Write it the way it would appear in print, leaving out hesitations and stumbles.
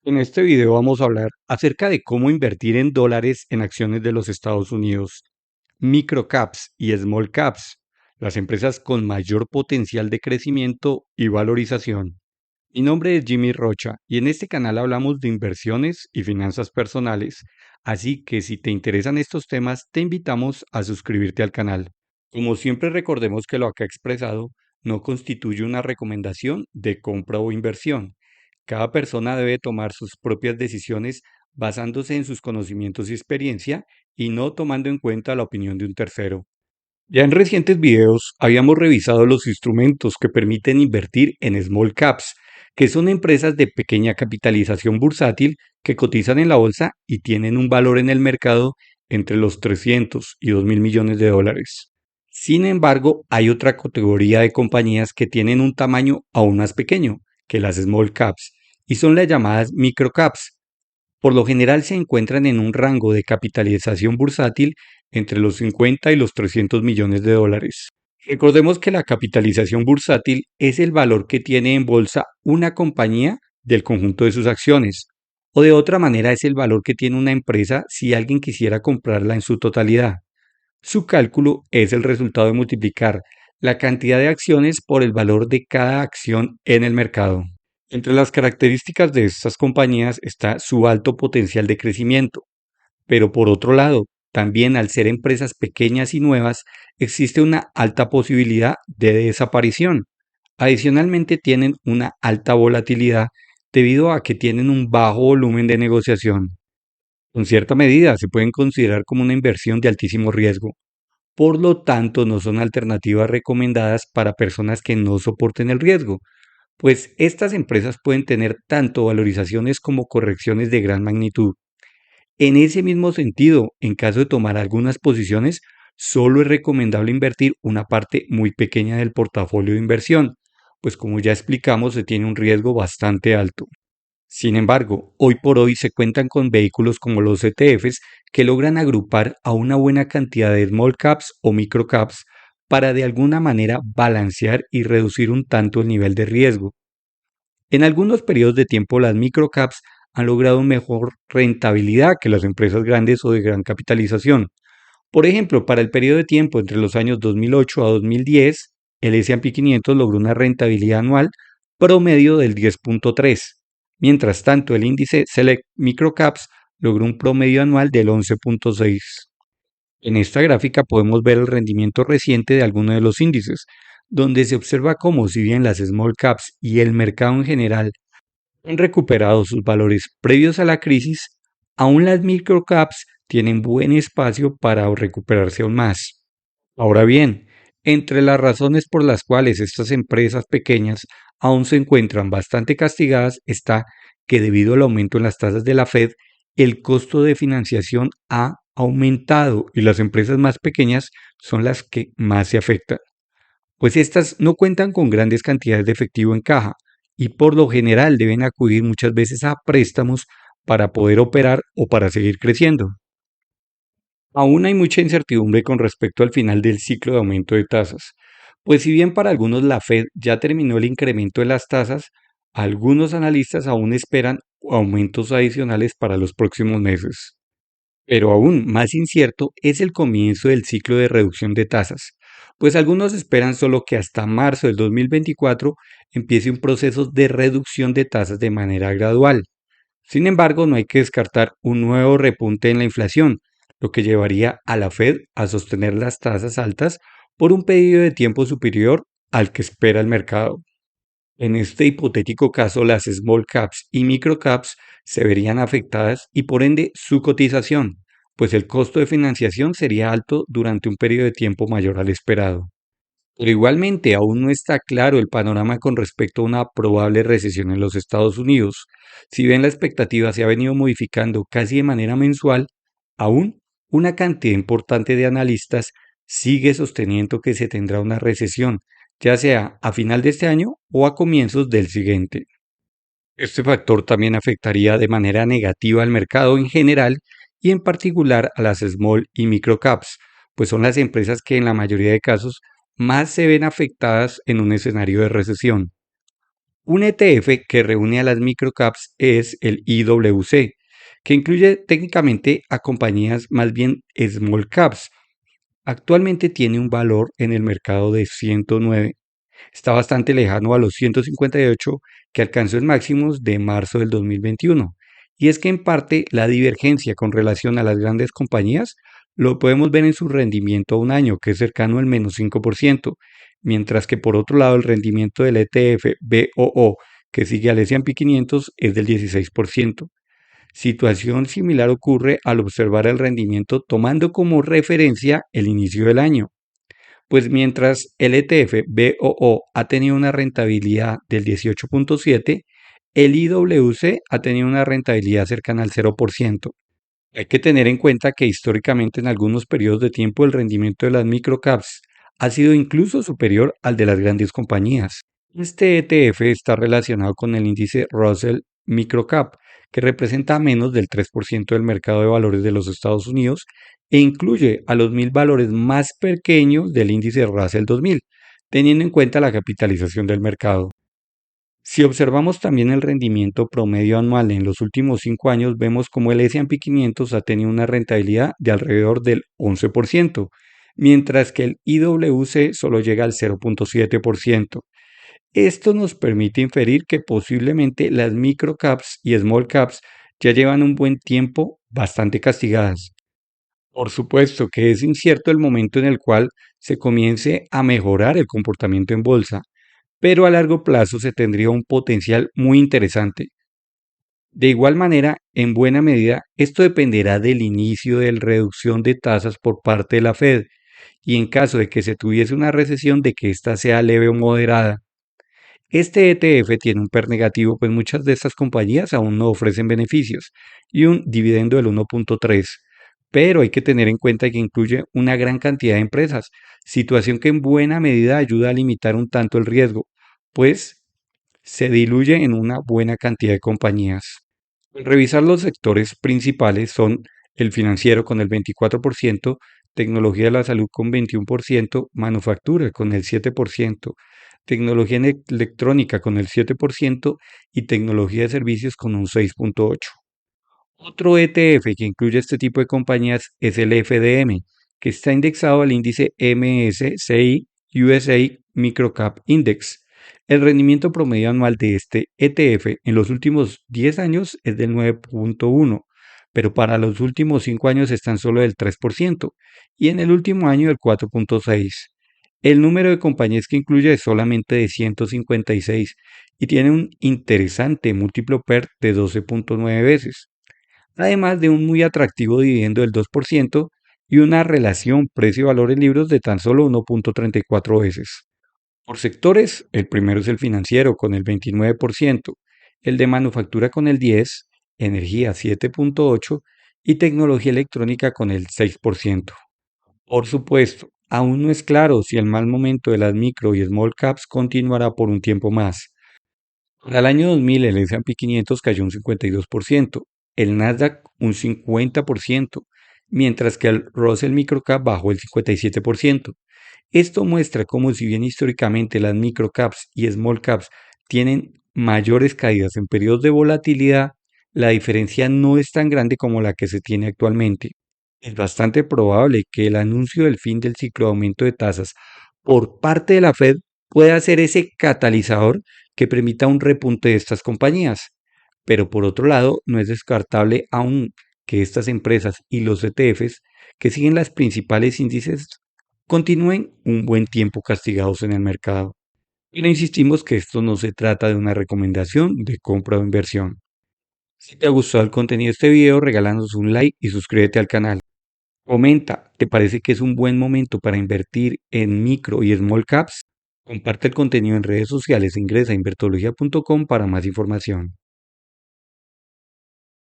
En este video vamos a hablar acerca de cómo invertir en dólares en acciones de los Estados Unidos, microcaps y small caps, las empresas con mayor potencial de crecimiento y valorización. Mi nombre es Jimmy Rocha y en este canal hablamos de inversiones y finanzas personales, así que si te interesan estos temas te invitamos a suscribirte al canal. Como siempre recordemos que lo acá expresado no constituye una recomendación de compra o inversión. Cada persona debe tomar sus propias decisiones basándose en sus conocimientos y experiencia y no tomando en cuenta la opinión de un tercero. Ya en recientes videos habíamos revisado los instrumentos que permiten invertir en small caps, que son empresas de pequeña capitalización bursátil que cotizan en la bolsa y tienen un valor en el mercado entre los 300 y 2.000 millones de dólares. Sin embargo, hay otra categoría de compañías que tienen un tamaño aún más pequeño que las small caps y son las llamadas microcaps. Por lo general se encuentran en un rango de capitalización bursátil entre los 50 y los 300 millones de dólares. Recordemos que la capitalización bursátil es el valor que tiene en bolsa una compañía del conjunto de sus acciones, o de otra manera es el valor que tiene una empresa si alguien quisiera comprarla en su totalidad. Su cálculo es el resultado de multiplicar la cantidad de acciones por el valor de cada acción en el mercado. Entre las características de estas compañías está su alto potencial de crecimiento, pero por otro lado, también al ser empresas pequeñas y nuevas, existe una alta posibilidad de desaparición. Adicionalmente, tienen una alta volatilidad debido a que tienen un bajo volumen de negociación. En cierta medida, se pueden considerar como una inversión de altísimo riesgo. Por lo tanto, no son alternativas recomendadas para personas que no soporten el riesgo, pues estas empresas pueden tener tanto valorizaciones como correcciones de gran magnitud. En ese mismo sentido, en caso de tomar algunas posiciones, solo es recomendable invertir una parte muy pequeña del portafolio de inversión, pues como ya explicamos, se tiene un riesgo bastante alto. Sin embargo, hoy por hoy se cuentan con vehículos como los ETFs que logran agrupar a una buena cantidad de small caps o micro caps para de alguna manera balancear y reducir un tanto el nivel de riesgo. En algunos periodos de tiempo las microcaps han logrado mejor rentabilidad que las empresas grandes o de gran capitalización. Por ejemplo, para el periodo de tiempo entre los años 2008 a 2010, el S&P 500 logró una rentabilidad anual promedio del 10.3. Mientras tanto, el índice Select Microcaps logró un promedio anual del 11.6. En esta gráfica podemos ver el rendimiento reciente de algunos de los índices, donde se observa cómo si bien las small caps y el mercado en general han recuperado sus valores previos a la crisis, aún las microcaps tienen buen espacio para recuperarse aún más. Ahora bien, entre las razones por las cuales estas empresas pequeñas aún se encuentran bastante castigadas está que debido al aumento en las tasas de la Fed, el costo de financiación ha aumentado y las empresas más pequeñas son las que más se afectan, pues estas no cuentan con grandes cantidades de efectivo en caja y por lo general deben acudir muchas veces a préstamos para poder operar o para seguir creciendo. Aún hay mucha incertidumbre con respecto al final del ciclo de aumento de tasas, pues si bien para algunos la Fed ya terminó el incremento de las tasas, algunos analistas aún esperan aumentos adicionales para los próximos meses. Pero aún más incierto es el comienzo del ciclo de reducción de tasas, pues algunos esperan solo que hasta marzo del 2024 empiece un proceso de reducción de tasas de manera gradual. Sin embargo, no hay que descartar un nuevo repunte en la inflación, lo que llevaría a la Fed a sostener las tasas altas por un periodo de tiempo superior al que espera el mercado. En este hipotético caso, las small caps y micro caps se verían afectadas y por ende su cotización, pues el costo de financiación sería alto durante un periodo de tiempo mayor al esperado. Pero igualmente aún no está claro el panorama con respecto a una probable recesión en los Estados Unidos. Si bien la expectativa se ha venido modificando casi de manera mensual, aún una cantidad importante de analistas sigue sosteniendo que se tendrá una recesión, ya sea a final de este año o a comienzos del siguiente. Este factor también afectaría de manera negativa al mercado en general y en particular a las small y micro caps, pues son las empresas que en la mayoría de casos más se ven afectadas en un escenario de recesión. Un ETF que reúne a las microcaps es el IWC, que incluye técnicamente a compañías más bien small caps. Actualmente tiene un valor en el mercado de 109. Está bastante lejano a los 158 que alcanzó en máximos de marzo del 2021. Y es que en parte la divergencia con relación a las grandes compañías lo podemos ver en su rendimiento a un año, que es cercano al menos 5%, mientras que por otro lado el rendimiento del ETF BOO, que sigue al S&P 500, es del 16%. Situación similar ocurre al observar el rendimiento tomando como referencia el inicio del año. Pues mientras el ETF BOO ha tenido una rentabilidad del 18.7, el IWC ha tenido una rentabilidad cercana al 0%. Hay que tener en cuenta que históricamente en algunos periodos de tiempo el rendimiento de las microcaps ha sido incluso superior al de las grandes compañías. Este ETF está relacionado con el índice Russell Microcap, que representa menos del 3% del mercado de valores de los Estados Unidos e incluye a los 1000 valores más pequeños del índice Russell 2000, teniendo en cuenta la capitalización del mercado. Si observamos también el rendimiento promedio anual en los últimos 5 años, vemos como el S&P 500 ha tenido una rentabilidad de alrededor del 11%, mientras que el IWC solo llega al 0.7%. Esto nos permite inferir que posiblemente las microcaps y small caps ya llevan un buen tiempo bastante castigadas. Por supuesto que es incierto el momento en el cual se comience a mejorar el comportamiento en bolsa, pero a largo plazo se tendría un potencial muy interesante. De igual manera, en buena medida, esto dependerá del inicio de la reducción de tasas por parte de la Fed y en caso de que se tuviese una recesión de que ésta sea leve o moderada. Este ETF tiene un PER negativo, pues muchas de estas compañías aún no ofrecen beneficios y un dividendo del 1.3, pero hay que tener en cuenta que incluye una gran cantidad de empresas, situación que en buena medida ayuda a limitar un tanto el riesgo, pues se diluye en una buena cantidad de compañías. Al revisar los sectores principales son el financiero con el 24%, tecnología de la salud con 21%, manufactura con el 7%, tecnología electrónica con el 7% y tecnología de servicios con un 6.8%. Otro ETF que incluye este tipo de compañías es el FDM, que está indexado al índice MSCI USA Microcap Index. El rendimiento promedio anual de este ETF en los últimos 10 años es del 9.1, pero para los últimos 5 años están solo del 3% y en el último año del 4.6. El número de compañías que incluye es solamente de 156 y tiene un interesante múltiplo PER de 12.9 veces, además de un muy atractivo dividendo del 2% y una relación precio-valor en libros de tan solo 1.34 veces. Por sectores, el primero es el financiero con el 29%, el de manufactura con el 10%, energía 7.8% y tecnología electrónica con el 6%. Por supuesto, aún no es claro si el mal momento de las micro y small caps continuará por un tiempo más. Para el año 2000 el S&P 500 cayó un 52%, el Nasdaq un 50%, mientras que el Russell Microcap bajó el 57%. Esto muestra cómo si bien históricamente las microcaps y small caps tienen mayores caídas en periodos de volatilidad, la diferencia no es tan grande como la que se tiene actualmente. Es bastante probable que el anuncio del fin del ciclo de aumento de tasas por parte de la Fed pueda ser ese catalizador que permita un repunte de estas compañías. Pero por otro lado, no es descartable aún que estas empresas y los ETFs que siguen las principales índices continúen un buen tiempo castigados en el mercado. Pero insistimos que esto no se trata de una recomendación de compra o inversión. Si te ha gustado el contenido de este video, regálanos un like y suscríbete al canal. Comenta, ¿te parece que es un buen momento para invertir en micro y small caps? Comparte el contenido en redes sociales e ingresa a invertología.com para más información.